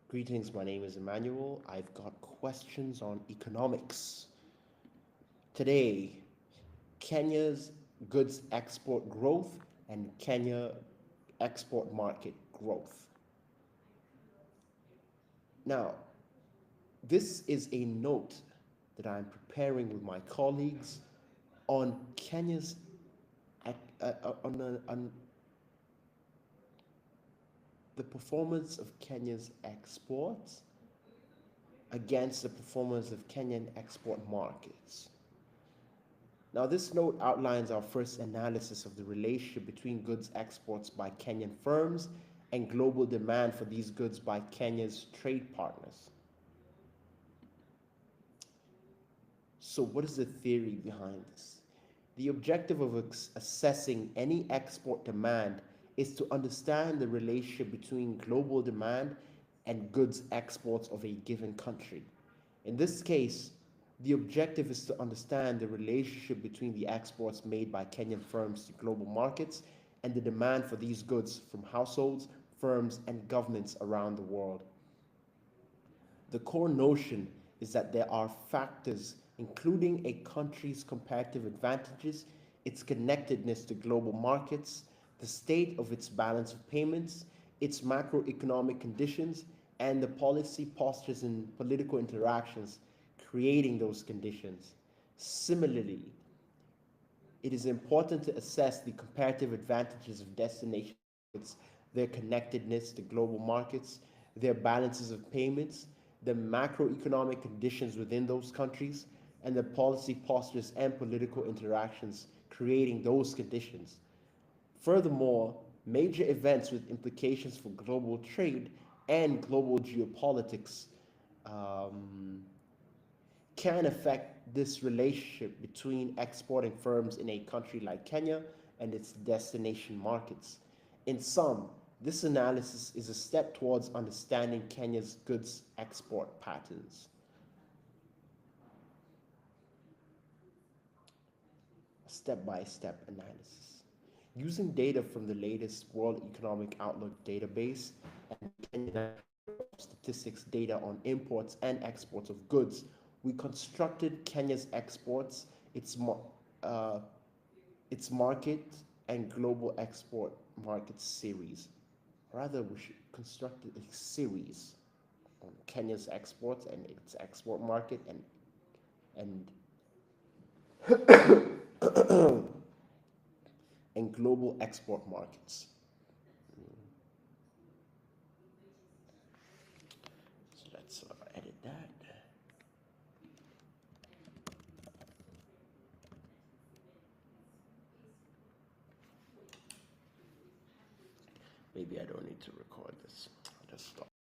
Greetings, my name is Emmanuel. I've got questions on economics. Today, Kenya's goods export growth and Kenya export market growth. Now, this is a note that I'm preparing with my colleagues on Kenya's on the performance of Kenya's exports against the performance of Kenyan export markets. Now, this note outlines our first analysis of the relationship between goods exports by Kenyan firms and global demand for these goods by Kenya's trade partners. So, what is the theory behind this? The objective of assessing any export demand is to understand the relationship between global demand and goods exports of a given country. In this case, the objective is to understand the relationship between the exports made by Kenyan firms to global markets and the demand for these goods from households, firms, and governments around the world. The core notion is that there are factors including a country's comparative advantages, its connectedness to global markets, the state of its balance of payments, its macroeconomic conditions, and the policy postures and political interactions creating those conditions. Similarly, it is important to assess the comparative advantages of destination markets, their connectedness to global markets, their balances of payments, the macroeconomic conditions within those countries, and the policy postures and political interactions creating those conditions. Furthermore, major events with implications for global trade and global geopolitics can affect this relationship between exporting firms in a country like Kenya and its destination markets. In sum, this analysis is a step towards understanding Kenya's goods export patterns. Step-by-step analysis. Using data from the latest World Economic Outlook database and Kenya statistics data on imports and exports of goods, we constructed Kenya's exports, its market, and global export market series. Rather, we should construct a series on Kenya's exports and its export market and and global export markets. So let's edit that. Maybe I don't need to record this. I'll just stop.